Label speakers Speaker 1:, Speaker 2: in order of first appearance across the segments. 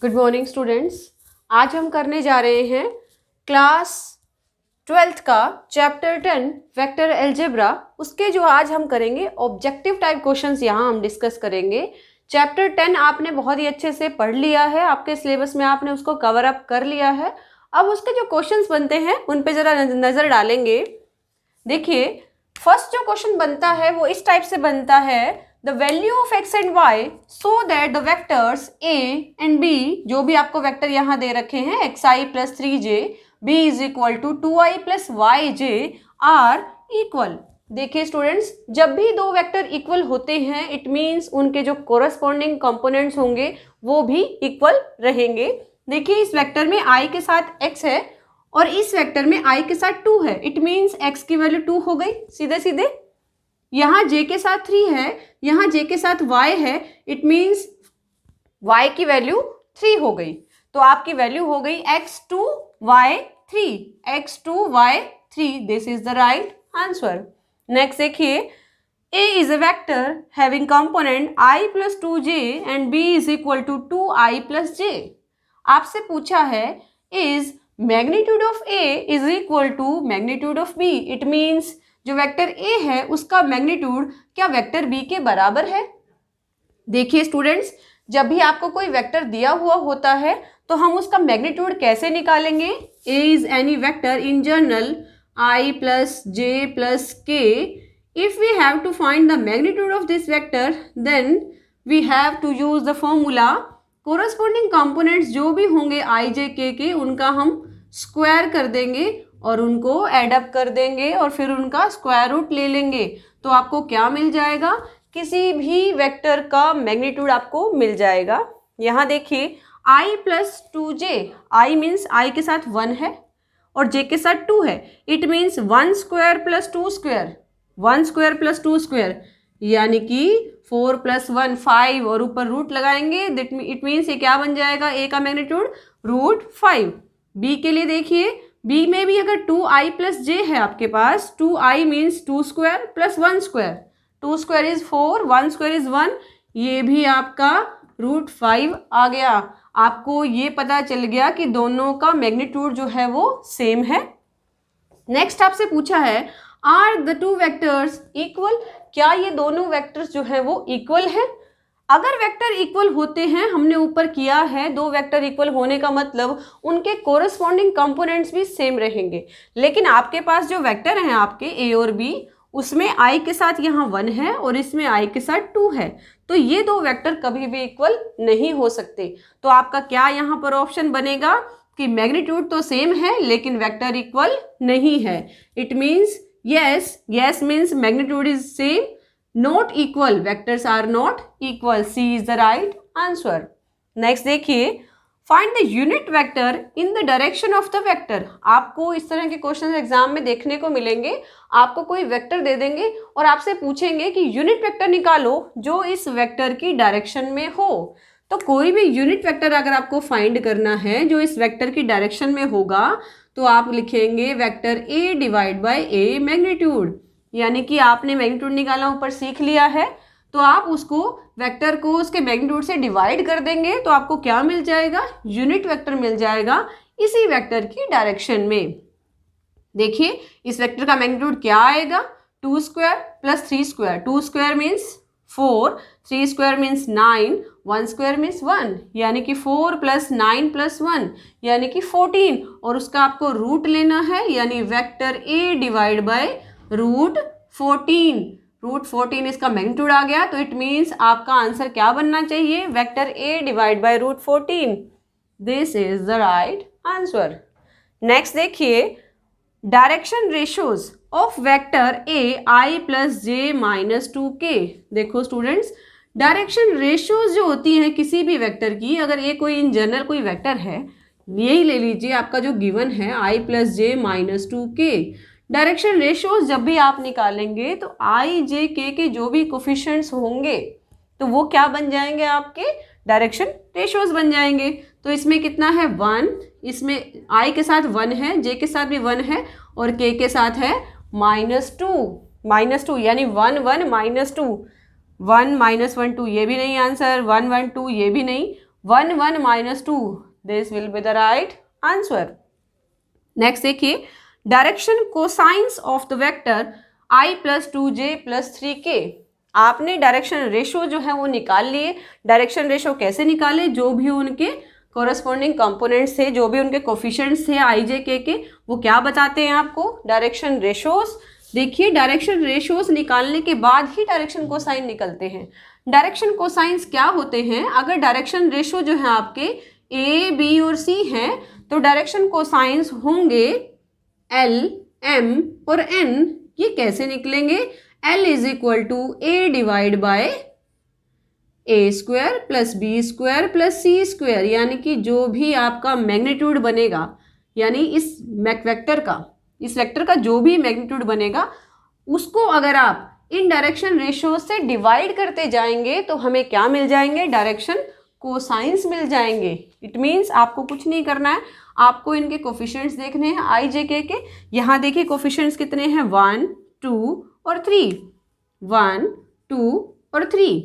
Speaker 1: Good morning students. आज हम करने जा रहे हैं क्लास 12th का चैप्टर 10 वेक्टर अलजेब्रा। उसके जो आज हम करेंगे ऑब्जेक्टिव टाइप क्वेश्चंस यहाँ हम डिस्कस करेंगे। चैप्टर 10 आपने बहुत ही अच्छे से पढ़ लिया है, आपके सिलेबस में आपने उसको कवर अप कर लिया है। अब उसके जो क्वेश्चंस बनते हैं उन पे ज़रा नज़र डालेंगे। देखिए, फर्स्ट जो क्वेश्चन बनता है वो इस टाइप से बनता है, the value of x and y so that the vectors a and b, जो भी आपको वेक्टर यहाँ दे रखे हैं xi plus 3j, b is equal to 2i plus yj are equal। देखिए स्टूडेंट्स, जब भी दो वेक्टर इक्वल होते हैं इट मीन्स उनके जो कोरस्पॉन्डिंग कंपोनेंट्स होंगे वो भी इक्वल रहेंगे। देखिए, इस वेक्टर में i के साथ x है और इस वेक्टर में i के साथ 2 है, इट मीन्स x की वैल्यू 2 हो गई सीधे सीधे। यहाँ j के साथ 3 है, यहाँ j के साथ y है, इट मीन्स y की वैल्यू 3 हो गई। तो आपकी वैल्यू हो गई x2 y3, x2 y3। This is the right answer. Next देखिए, a is a vector having component i plus 2j and b is equal to 2i plus j। आपसे पूछा है is magnitude of a is equal to magnitude of b। It means जो vector a है उसका magnitude क्या vector b के बराबर है। देखिए स्टूडेंट्स, जब भी आपको कोई वेक्टर दिया हुआ होता है तो हम उसका मैग्नीट्यूड कैसे निकालेंगे। a is any vector in general i plus j plus k। If we have to find the magnitude of this vector then we have to use the formula. Corresponding components जो भी होंगे i j k के उनका हम square कर देंगे और उनको एड अप कर देंगे और फिर उनका स्क्वायर रूट ले लेंगे। तो आपको क्या मिल जाएगा, किसी भी वेक्टर का मैग्नीट्यूड आपको मिल जाएगा। यहाँ देखिए, i plus 2j, i means i के साथ 1 है और j के साथ 2 है, it means 1 square plus 2 square, 1 square plus 2 square यानी कि 4 प्लस 1 5 और ऊपर रूट लगाएंगे। इट मीन्स ये क्या बन जाएगा, a का मैग्नीट्यूड √5। b के लिए देखिए, b में भी अगर 2i प्लस j है आपके पास, 2i means 2 square plus 1 square, 2 square is 4, 1 square is 1, ये भी आपका √5 आ गया। आपको ये पता चल गया कि दोनों का मैग्नीट्यूड जो है वो सेम है। नेक्स्ट आपसे पूछा है, are the two vectors equal. क्या ये दोनों वेक्टर्स जो है वो इक्वल है। अगर वेक्टर इक्वल होते हैं, हमने ऊपर किया है, दो वेक्टर इक्वल होने का मतलब उनके कोरस्पॉन्डिंग कंपोनेंट्स भी सेम रहेंगे। लेकिन आपके पास जो वेक्टर हैं आपके a और b, उसमें i के साथ यहाँ 1 है और इसमें i के साथ 2 है, तो ये दो वेक्टर कभी भी इक्वल नहीं हो सकते। तो आपका क्या यहाँ पर ऑप्शन बनेगा कि मैग्नीट्यूड तो सेम है लेकिन वेक्टर इक्वल नहीं है। It means yes means magnitude is same, not equal, vectors are not equal, C is the right answer। next देखिए, find the unit vector in the direction of the vector। आपको इस तरह के question exam में देखने को मिलेंगे। आपको कोई वेक्टर दे देंगे और आपसे पूछेंगे कि यूनिट वेक्टर निकालो जो इस वेक्टर की डायरेक्शन में हो। तो कोई भी यूनिट वेक्टर अगर आपको फाइंड करना है जो इस वेक्टर की डायरेक्शन में होगा तो आप लिखेंगे vector a divide by a magnitude, यानी कि आपने मैग्नीट्यूड निकालना ऊपर सीख लिया है तो आप उसको वेक्टर को उसके मैग्नीट्यूड से डिवाइड कर देंगे तो आपको क्या मिल जाएगा, यूनिट वेक्टर मिल जाएगा इसी वेक्टर की डायरेक्शन में। देखिए, इस वेक्टर का मैग्नीट्यूड क्या आएगा, 2 square plus 3 square, 2 square means 4, 3 square means 9, 1 square means 1 यानी कि 4 प्लस 9 प्लस 1 यानी कि 14 और उसका आपको रूट लेना है, यानी वेक्टर a डिवाइड बाय √14। √14 इसका मैग्नीट्यूड आ गया, तो इट मीन्स आपका आंसर क्या बनना चाहिए, vector a divide by √14। This is the right answer. Next देखिए, direction ratios of vector a i plus j minus 2k। देखो स्टूडेंट्स, डायरेक्शन रेशियोज जो होती हैं किसी भी वेक्टर की, अगर ये कोई इन जनरल कोई वेक्टर है, यही ले लीजिए आपका जो गिवन है i plus j minus 2k। Direction ratios जब भी आप निकालेंगे तो i j k के जो भी कोफिशिएंट्स होंगे तो वो क्या बन जाएंगे, आपके डायरेक्शन रेशियोज बन जाएंगे। तो इसमें कितना है 1, इसमें i के साथ 1 है, j के साथ भी 1 है और k के साथ है -2 यानी 1 1 -2, 1 -1 2 ये भी नहीं आंसर, 1 1 2 ये भी नहीं, 1 1 minus 2, this will be the right answer. Next देखिए, direction cosines of the vector I plus 2j plus 3k। आपने डायरेक्शन रेशो जो है वो निकाल लिए। डायरेक्शन रेशो कैसे निकाले? जो भी उनके कोरस्पॉन्डिंग कंपोनेंट्स थे, जो भी उनके कोफिशिएंट्स थे i j k के, वो क्या बताते हैं आपको? Direction ratios. देखिए, डायरेक्शन रेशोस निकालने के बाद ही डायरेक्शन कोसाइन निकलते हैं। डायरेक्शन कोसाइंस क्या होते हैं? अगर डायरेक्शन रेशो जो है आपके a, b और c हैं, तो डायरेक्शन कोसाइंस होंगे l, m और n। ये कैसे निकलेंगे? L is equal to a divide by a square plus b square plus c square, यानी कि जो भी आपका मैग्नीट्यूड बनेगा, यानी इस वेक्टर का जो भी मैग्नीट्यूड बनेगा, उसको अगर आप इन डायरेक्शन रेशियो से डिवाइड करते जाएंगे तो हमें क्या मिल जाएंगे? डायरेक्शन कोसाइंस मिल जाएंगे। इट मीन्स आपको कुछ नहीं करना है, आपको इनके कोफिशिएंट्स देखने हैं i j k के। यहाँ देखिए कोफिशिएंट्स कितने हैं? 1 2 और 3, 1 2 और 3।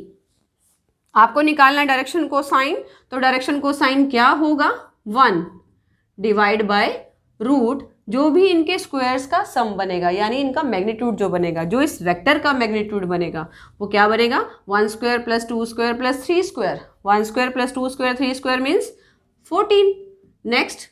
Speaker 1: आपको निकालना है डायरेक्शन कोसाइन, तो डायरेक्शन कोसाइन क्या होगा? 1 डिवाइड बाय रूट जो भी इनके स्क्वायर्स का सम बनेगा, यानी इनका मैग्नीट्यूड जो बनेगा, जो इस वेक्टर का मैग्नीट्यूड बनेगा, वो क्या बनेगा? 1 square plus 2 square plus 3 square. 1 square plus 2 square 3 square means 14। Next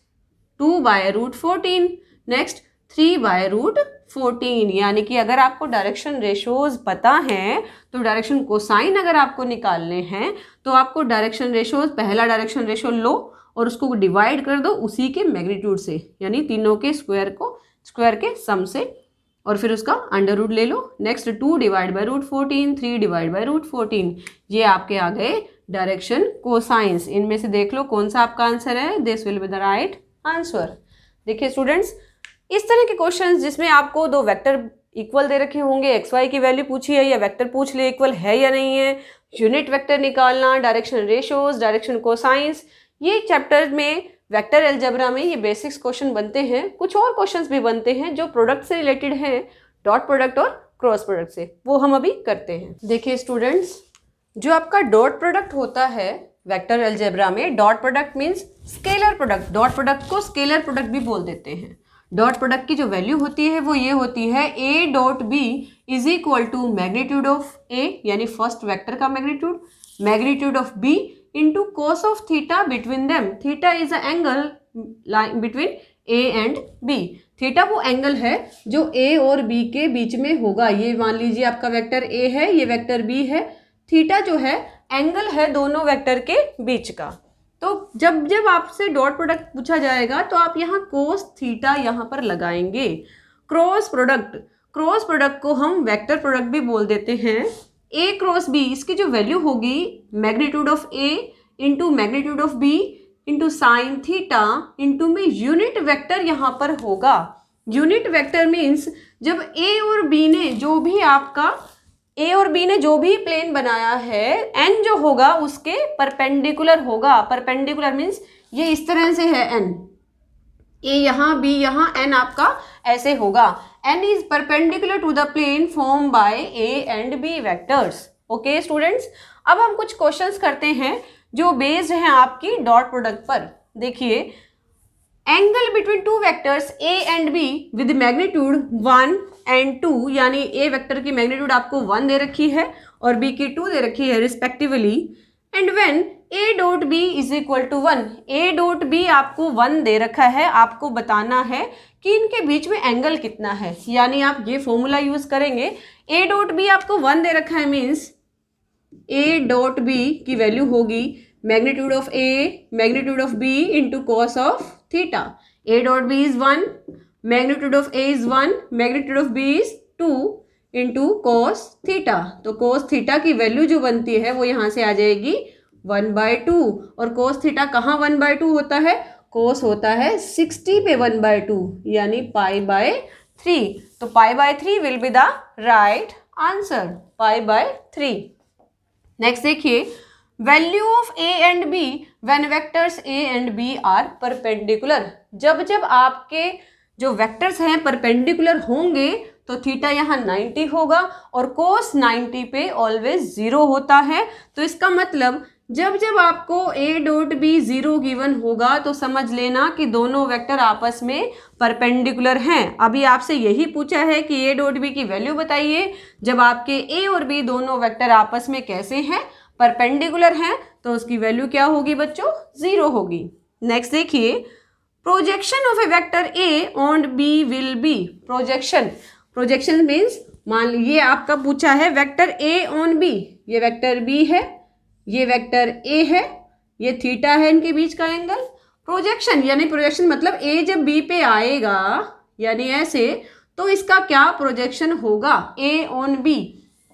Speaker 1: 2 by root 14, next 3 by root 14। यानी कि अगर आपको डायरेक्शन रेशोज पता हैं, तो डायरेक्शन कोसाइन अगर आपको निकालने हैं, तो आपको डायरेक्शन रेशोज, पहला डायरेक्शन रेशो लो और उसको डिवाइड कर दो उसी के मैग्नीट्यूड से, यानी तीनों के स्क्वायर के सम से, और फिर उसका अंडर रूट ले लो। Next 2 divide by root 14, 3 divide by root 14। ये आपके आ गए डायरेक्शन कोसाइंस। इनमें से देख लो कौन सा आपका आंसर है। This will be the right answer. देखिए स्टूडेंट्स, इस तरह के क्वेश्चंस जिसमें आपको दो वेक्टर इक्वल दे रखे होंगे, एक्स वाई की वैल्यू पूछी है या वेक्टर पूछ ले इक्वल है या नहीं है, यूनिट वेक्टर निकालना, डायरेक्शन रेशोज, डायरेक्शन कोसाइंस, ये चैप्टर में वेक्टर अलजेब्रा में ये बेसिक्स क्वेश्चन बनते हैं। कुछ और क्वेश्चंस भी बनते हैं जो प्रोडक्ट से रिलेटेड हैं, डॉट प्रोडक्ट और क्रॉस प्रोडक्ट से, वो हम अभी करते हैं। देखिए स्टूडेंट्स, जो आपका डॉट प्रोडक्ट होता है वेक्टर अलजेब्रा में, dot product means scalar product. Dot product को स्केलर प्रोडक्ट भी बोल देते हैं। डॉट प्रोडक्ट की जो वैल्यू होती है वो ये होती है a dot b is equal to magnitude of a, यानी फर्स्ट वेक्टर का magnitude of b into cos of theta between them. Theta is a angle between a and b। Theta वो एंगल है जो a और b के बीच में होगा। ये मान लीजिए आपका वेक्टर a है, ये वेक्टर b है। थीटा जो है एंगल है दोनों वेक्टर के बीच का। तो जब आपसे डॉट प्रोडक्ट पूछा जाएगा तो आप यहाँ कोस थीटा यहाँ पर लगाएंगे। क्रॉस प्रोडक्ट को हम वेक्टर प्रोडक्ट भी बोल देते हैं। a क्रॉस b, इसकी जो वैल्यू होगी magnitude of a into magnitude of b into sine theta into में यूनिट वेक्टर यहाँ पर होगा। यूनिट वेक्टर मीन्स जब a और b ने जो भी प्लेन बनाया है, n जो होगा उसके परपेंडिकुलर होगा। परपेंडिकुलर मीन्स ये इस तरह से है, n a यहाँ b यहाँ, n आपका ऐसे होगा। n is perpendicular to the plane form by a and b vectors. Okay students, अब हम कुछ क्वेश्चंस करते हैं जो बेस्ड हैं आपकी डॉट प्रोडक्ट पर। देखिए, angle between two vectors a and b with magnitude 1 and 2, यानी a वेक्टर की मैग्नीट्यूड आपको 1 दे रखी है और b की 2 दे रखी है respectively. And when a dot b is equal to 1, a dot b आपको 1 दे रखा है, आपको बताना है कि इनके बीच में एंगल कितना है। यानी आप ये फॉर्मूला यूज करेंगे, a डॉट b आपको 1 दे रखा है मीन्स a डॉट b की वैल्यू होगी magnitude of a magnitude of b into cos of theta. a dot b is 1, magnitude of a is 1, magnitude of b is 2 into cos theta. तो cos theta की value जो बनती है वो यहाँ से आ जाएगी 1/2। और कॉस थीटा कहाँ 1/2 होता है? कॉस होता है 60 पे 1/2, यानी π/3। तो π/3 will be the right answer, π/3। Next देखिए, value of a and b when vectors a and b are perpendicular. जब आपके जो वेक्टर्स हैं परपेंडिकुलर होंगे तो थीटा यहाँ 90 होगा और कोस 90 पे ऑलवेज 0 होता है। तो इसका मतलब जब जब आपको a डॉट बी 0 गिवन होगा तो समझ लेना कि दोनों वेक्टर आपस में परपेंडिकुलर हैं। अभी आपसे यही पूछा है कि a डॉट बी की वैल्यू बताइए। जब आपके a और b दोनों वेक्टर आपस में कैसे हैं, परपेंडिकुलर हैं, तो उसकी वैल्यू क्या होगी बच्चों, 0 होगी। नेक्स्ट देखिए, projection of A vector a on b will be. Projection means, मान लीजिए आपका पूछा है वेक्टर a ऑन b, ये वेक्टर b है, ये वेक्टर a है, ये थीटा है इनके बीच का एंगल। प्रोजेक्शन मतलब a जब b पे आएगा यानी ऐसे, तो इसका क्या प्रोजेक्शन होगा, a on b।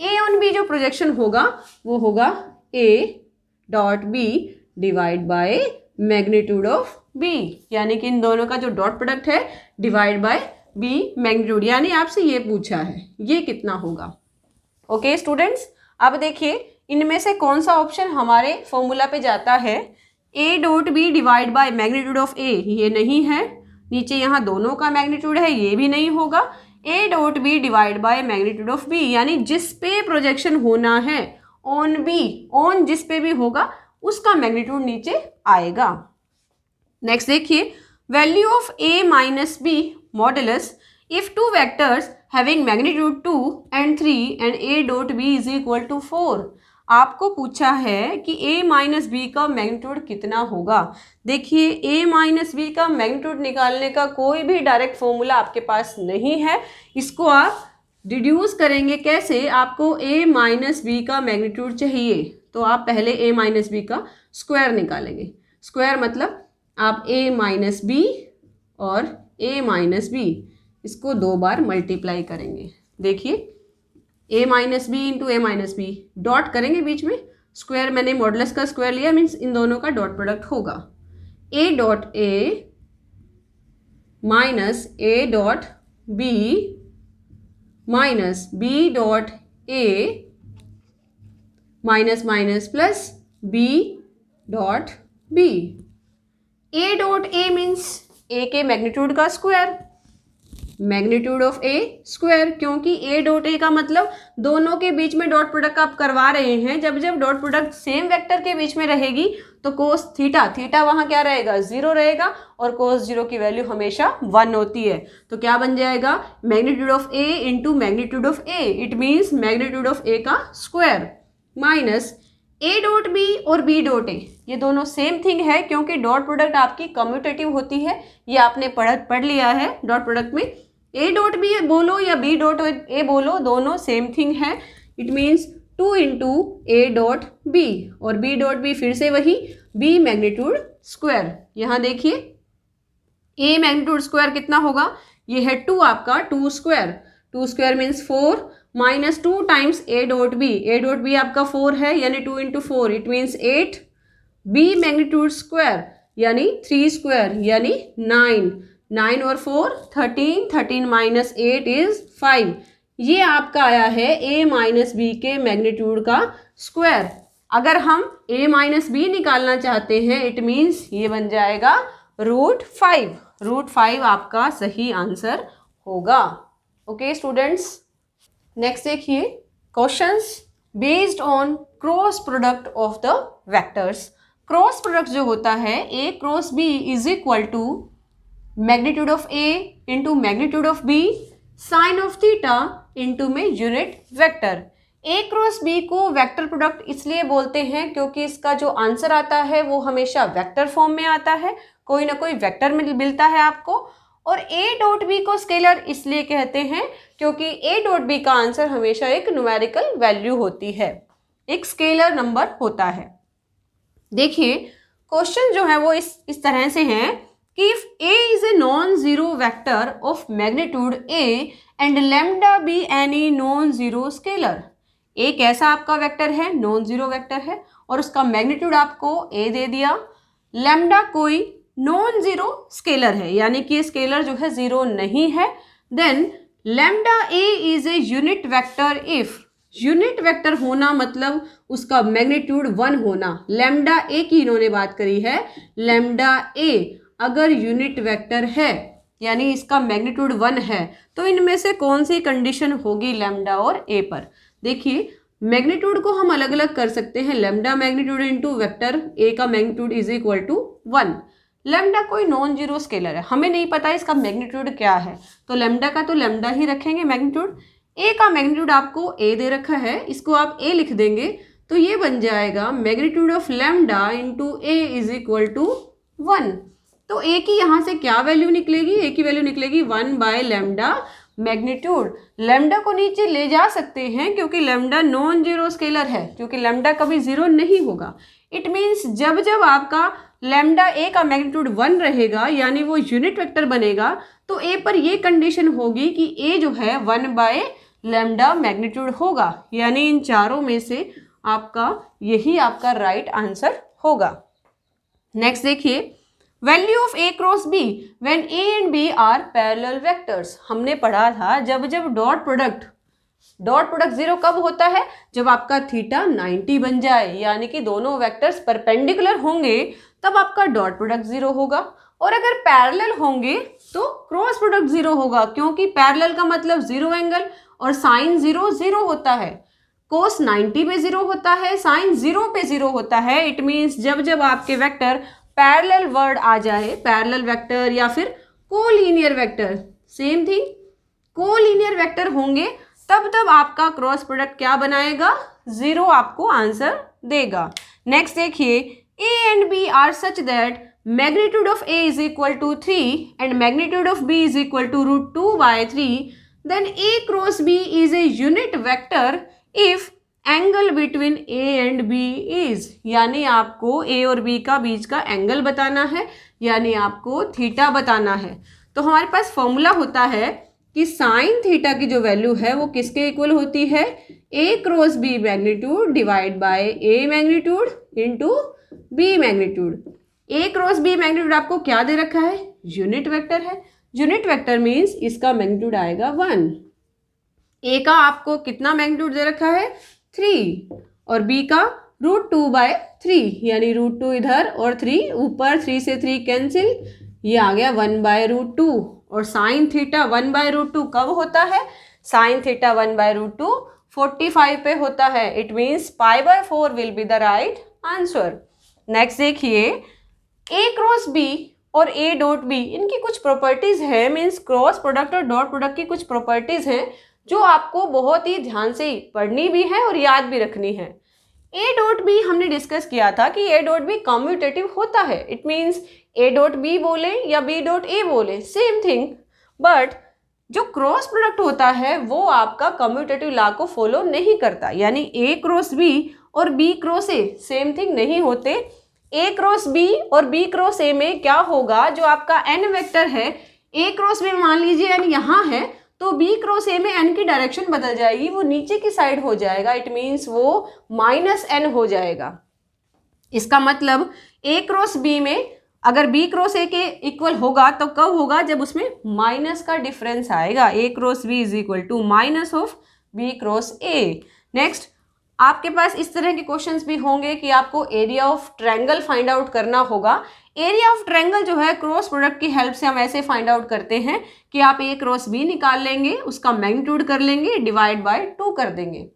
Speaker 1: a on b जो प्रोजेक्शन होगा वो होगा a dot b divide by magnitude of b, यानी कि इन दोनों का जो डॉट प्रोडक्ट है डिवाइड बाय b मैग्नीट्यूड, यानी आपसे ये पूछा है ये कितना होगा। ओके स्टूडेंट्स, अब देखिए इनमें से कौन सा ऑप्शन हमारे फॉर्मूला पे जाता है। a dot b divide by magnitude of a, ये नहीं है। नीचे यहाँ दोनों का मैग्नीट्यूड है, ये भी नहीं होगा। a dot b divide by magnitude of b, यानी जिस पे प्रोजेक्शन होना है ऑन b, ऑन जिस पे भी होगा उसका मैग्नीट्यूड नीचे आएगा। नेक्स्ट देखिए, value of a minus B modulus if two vectors having magnitude 2 and 3 and a dot b is equal to 4। आपको पूछा है कि a माइनस बी का मैग्नीट्यूड कितना होगा। देखिए a माइनस बी का मैग्नीट्यूड निकालने का कोई भी डायरेक्ट फॉर्मूला आपके पास नहीं है, इसको आप डिड्यूस करेंगे कैसे। आपको a माइनस बी का मैग्नीट्यूड चाहिए तो आप पहले a माइनस बी का स्क्वायर निकालेंगे। स्क्वायर मतलब आप a माइनस बी और a माइनस बी इसको 2 बार मल्टीप्लाई करेंगे। देखिए a minus B into a minus B, dot करेंगे बीच में, स्क्वायर मैंने मॉडुलस का स्क्वायर लिया, मीन्स इन दोनों का डॉट प्रोडक्ट होगा। a dot a minus a dot b minus b dot a minus minus plus b dot b। a dot a means a के मैग्नीट्यूड का square, magnitude of a square, क्योंकि a dot a का मतलब दोनों के बीच में dot product आप करवा रहे हैं। जब जब डॉट प्रोडक्ट सेम वेक्टर के बीच में रहेगी तो कोस थीटा वहाँ क्या रहेगा, 0 रहेगा, और कोस 0 की वैल्यू हमेशा 1 होती है। तो क्या बन जाएगा, magnitude of a into magnitude of a, it means magnitude of a का square, minus a dot b और b डॉट a, ये दोनों सेम थिंग है क्योंकि डॉट प्रोडक्ट आपकी कम्यूटेटिव होती है, ये आपने पढ़ लिया है डॉट प्रोडक्ट में। a डॉट बी बोलो या b डॉट a बोलो, दोनों सेम थिंग है। It means 2 into a dot b, और b डॉट b फिर से वही b मैग्नीट्यूड स्क्वायर। यहाँ देखिए a मैग्नीट्यूड स्क्वायर कितना होगा, ये है 2 आपका, 2 square means 4 minus 2 times a dot b आपका 4 है, यानी 2 into 4 it means 8, b magnitude square यानी 3 स्क्वायर यानी 9 और 4 13 माइनस 8 इज 5। ये आपका आया है a माइनस बी के मैग्नीट्यूड का स्क्वायर। अगर हम a माइनस बी निकालना चाहते हैं इट मीन्स ये बन जाएगा √5 आपका सही आंसर होगा। ओके स्टूडेंट्स, नेक्स्ट देखिए, questions based on cross product of the vectors. Cross product जो होता है a cross b is equal to magnitude of a into magnitude of b sine of theta into में unit vector. a cross b को vector product इसलिए बोलते हैं क्योंकि इसका जो आंसर आता है वो हमेशा वेक्टर फॉर्म में आता है, कोई ना कोई वेक्टर मिलता है आपको। और a डॉट b को स्केलर इसलिए कहते हैं क्योंकि a डॉट b का आंसर हमेशा एक न्यूमेरिकल वैल्यू होती है, एक स्केलर नंबर होता है। देखिए क्वेश्चन जो है वो इस तरह से है कि if a is a non zero vector of magnitude a and lambda be any non zero scalar. a कैसा आपका वेक्टर है, नॉन जीरो वेक्टर है, और उसका मैग्नीट्यूड आपको a दे दिया। लैम्डा कोई नॉन जीरो स्केलर है, यानी कि स्केलर जो है जीरो नहीं है। Then lambda a is a unit vector if, unit vector होना मतलब उसका मैग्नीट्यूड 1 होना। लैम्डा a की इन्होंने बात करी है, लैम्डा a अगर यूनिट वेक्टर है यानी इसका मैग्नीट्यूड 1 है तो इनमें से कौन सी कंडीशन होगी लैम्डा और a पर। देखिए मैग्नीट्यूड को हम अलग अलग कर सकते हैं, lambda magnitude into vector A का magnitude is equal to 1। Lambda कोई नॉन जीरो स्केलर है, हमें नहीं पता इसका मैग्नीट्यूड क्या है, तो लैम्डा का तो लैम्डा ही रखेंगे मैग्नीट्यूड। ए का मैग्नीट्यूड आपको ए दे रखा है, इसको आप ए लिख देंगे, तो ये बन जाएगा magnitude of lambda into A is equal to 1। तो ए की यहाँ से क्या वैल्यू निकलेगी, ए की वैल्यू निकलेगी 1 बाय लैम्डा मैग्नीट्यूड। लैम्डा को नीचे ले जा सकते हैं क्योंकि लैम्डा नॉन जीरो स्केलर है, क्योंकि लैम्डा कभी जीरो नहीं होगा। इट मीन्स जब जब आपका लैम्डा ए का मैग्नीट्यूड 1 रहेगा यानी वो यूनिट वेक्टर बनेगा, तो ए पर ये कंडीशन होगी कि ए जो है 1 बाय लैम्डा मैग्नीट्यूड होगा, यानी इन चारों में से आपका यही आपका राइट आंसर होगा। नेक्स्ट देखिए, value of A cross B when A and B are parallel vectors. हमने पढ़ा था जब जब डॉट प्रोडक्ट जीरो कब होता है, जब आपका थीटा 90 बन जाए, यानी कि दोनों वेक्टर्स परपेंडिकुलर होंगे तब आपका डॉट प्रोडक्ट जीरो होगा। और अगर पैरेलल होंगे तो क्रॉस प्रोडक्ट जीरो होगा, क्योंकि पैरेलल का मतलब जीरो एंगल और साइन जीरो जीरो होता है, कोस 90 पे जीरो होता है, साइन जीरो पे जीरो होता है। इट मीन्स जब जब आपके वेक्टर पैरेलल वर्ड आ जाए, पैरेलल वेक्टर या फिर collinear vector, same thing, collinear vector होंगे तब तब आपका क्रॉस प्रोडक्ट क्या बनाएगा, जीरो आपको आंसर देगा। नेक्स्ट देखिए, A and B are such that magnitude of A is equal to 3 and magnitude of B is equal to √2/3, then A cross B is a unit vector if angle between A and B is, यानी आपको ए और B का बीच का angle बताना है, यानी आपको theta बताना है। तो हमारे पास फॉर्मूला होता है कि साइन थीटा की जो वैल्यू है वो किसके इक्वल होती है, A cross B magnitude divide by A magnitude into B magnitude. A cross B magnitude आपको क्या दे रखा है, यूनिट वेक्टर है, यूनिट वेक्टर मीन्स इसका मैग्नीट्यूड आएगा 1। ए का आपको कितना मैग्नीट्यूड दे रखा है, 3, और बी का √2/3, यानी √2 इधर और 3 ऊपर, 3 से 3 कैंसिल, ये आ गया 1/√2। और साइन थीटा 1/√2 कब होता है, साइन थीटा 1/√2 45 पे होता है। It means π/4 will be the right answer. Next देखिए, ए क्रॉस बी और ए डॉट बी, इनकी कुछ प्रॉपर्टीज है, मीन्स क्रॉस प्रोडक्ट और डॉट प्रोडक्ट की कुछ प्रॉपर्टीज हैं जो आपको बहुत ही ध्यान से पढ़नी भी है और याद भी रखनी है। ए डॉट बी हमने डिस्कस किया था कि ए डॉट बी कम्यूटेटिव होता है। It means A dot B बोले या बी डॉट ए बोले, सेम थिंग, बट जो क्रॉस प्रोडक्ट होता है वो आपका कम्यूटेटिव लॉ को फॉलो नहीं करता, यानी ए क्रॉस बी और B cross A same thing नहीं होते। ए क्रॉस बी और बी क्रॉस ए में क्या होगा, जो आपका एन वेक्टर है, ए क्रॉस बी मान लीजिए एन यहाँ है, तो बी क्रॉस ए में एन की डायरेक्शन बदल जाएगी, वो नीचे की साइड हो जाएगा। इट मीन्स वो -n हो जाएगा। इसका मतलब ए क्रॉस बी में अगर बी क्रॉस ए के इक्वल होगा तो कब होगा, जब उसमें माइनस का डिफरेंस आएगा। A cross B is equal to minus of B cross A. Next, आपके पास इस तरह के क्वेश्चंस भी होंगे कि आपको area of triangle find out करना होगा। एरिया ऑफ ट्रायंगल जो है क्रॉस प्रोडक्ट की हेल्प से हम ऐसे फाइंड आउट करते हैं कि आप ए क्रॉस बी निकाल लेंगे, उसका मैग्नीट्यूड कर लेंगे, डिवाइड बाय 2 कर देंगे।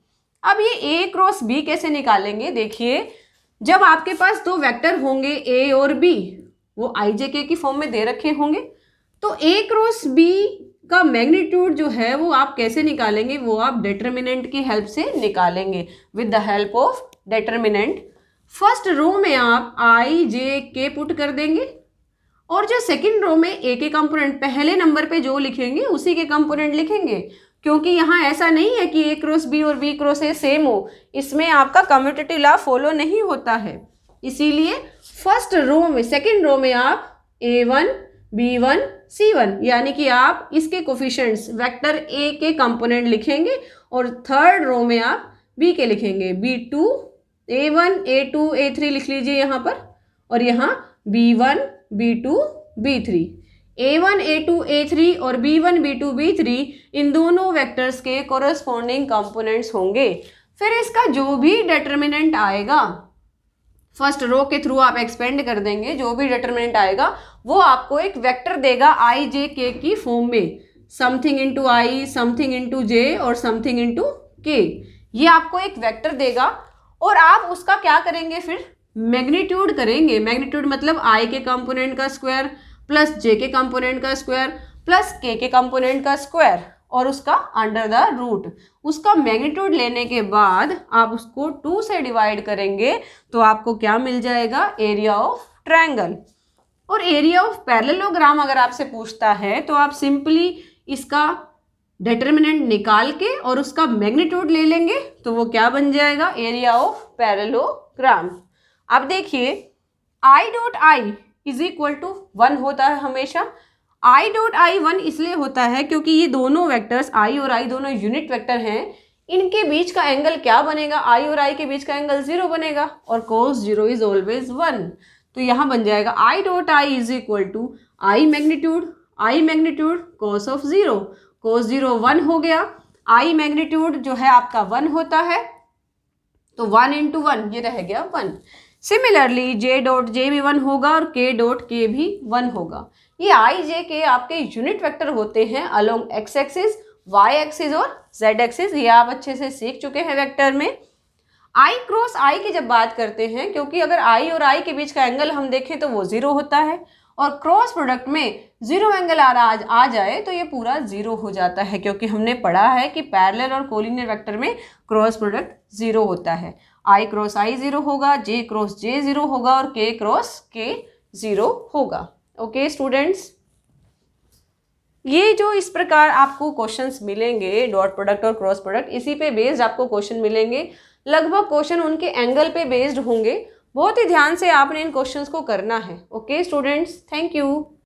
Speaker 1: अब ये ए क्रॉस बी कैसे निकालेंगे, देखिए, जब आपके पास दो वेक्टर होंगे ए और बी, वो आई जे के की फॉर्म में दे रखे होंगे, तो ए क्रॉस बी का मैग्नीट्यूड जो है वो आप कैसे निकालेंगे, वो आप डिटर्मिनेंट की हेल्प से निकालेंगे, with the help of determinant. First row में आप आई जे के पुट कर देंगे और जो सेकंड रो में ए के कंपोनेंट पहले नंबर पे जो लिखेंगे उसी के कंपोनेंट लिखेंगे, क्योंकि यहाँ ऐसा नहीं है कि ए क्रॉस बी और बी क्रॉस ए सेम हो, इसमें आपका कम्यूटेटिव लॉ फॉलो नहीं होता है। इसीलिए फर्स्ट रो में, सेकंड रो में आप A1, B1, C1 यानी कि आप इसके कोफिशिएंट्स वेक्टर ए के कंपोनेंट लिखेंगे और थर्ड रो में आप बी के लिखेंगे, B2, A1, A2, A3 लिख लीजिए यहाँ पर, और यहाँ B1, B2, B3, A1, A2, A3 और B1, B2, B3 इन दोनों वेक्टर्स के कोरस्पॉन्डिंग कंपोनेंट्स होंगे। फिर इसका जो भी डिटर्मिनेंट आएगा फर्स्ट रो के थ्रू आप एक्सपेंड कर देंगे, जो भी डिटर्मिनेंट आएगा वो आपको एक वेक्टर देगा आई जे के की फॉर्म में, समथिंग इंटू आई, समथिंग इंटू जे और समथिंग इंटू के। ये आपको एक वेक्टर देगा और आप उसका क्या करेंगे, फिर मैग्नीट्यूड करेंगे। मैग्नीट्यूड मतलब आई के कंपोनेंट का स्क्वायर प्लस जे के कंपोनेंट का स्क्वायर प्लस के कंपोनेंट का स्क्वायर और उसका अंडर द रूट। उसका मैग्नीट्यूड लेने के बाद आप उसको 2 से डिवाइड करेंगे तो आपको क्या मिल जाएगा, एरिया ऑफ ट्रायंगल। और एरिया ऑफ पैरेललोग्राम अगर आपसे पूछता है तो आप सिंपली इसका डिटर्मिनेंट निकाल के और उसका मैग्नीट्यूड ले लेंगे तो वो क्या बन जाएगा, एरिया ऑफ पैरेललोग्राम। अब देखिए I dot I is equal to 1 होता है हमेशा। आई डॉट आई 1 इसलिए होता है क्योंकि ये दोनों वेक्टर्स आई और आई दोनों यूनिट वेक्टर हैं, इनके बीच का एंगल क्या बनेगा, आई और आई के बीच का एंगल 0 बनेगा और cos 0 इज ऑलवेज 1। तो यहाँ बन जाएगा I dot I is equal to I magnitude cos of 0, cos 0 1 हो गया, आई मैग्नीट्यूड जो है आपका 1 होता है तो 1 इंटू 1 ये रह गया 1। सिमिलरली जे डॉट जे भी 1 होगा और के डॉट के भी 1 होगा। ये आई जे के आपके यूनिट वेक्टर होते हैं along X axis, Y axis और जेड एक्सिस। ये आप अच्छे से सीख चुके हैं वेक्टर में। आई क्रॉस आई की जब बात करते हैं, क्योंकि अगर आई और आई के बीच का एंगल हम देखें तो वो 0 होता है और क्रॉस प्रोडक्ट में 0 एंगल आ जाए तो ये पूरा 0 हो जाता है, क्योंकि हमने पढ़ा है कि पैरेलल और कोलिनियर वेक्टर में क्रॉस प्रोडक्ट 0 होता है। आई क्रॉस आई 0 होगा, जे क्रॉस जे 0 होगा और के क्रॉस के 0 होगा। ओके स्टूडेंट्स, ये जो इस प्रकार आपको क्वेश्चंस मिलेंगे डॉट प्रोडक्ट और क्रॉस प्रोडक्ट, इसी पे बेस्ड आपको क्वेश्चन मिलेंगे। लगभग क्वेश्चन उनके एंगल पे बेस्ड होंगे। बहुत ही ध्यान से आपने इन क्वेश्चंस को करना है। Okay students, thank you.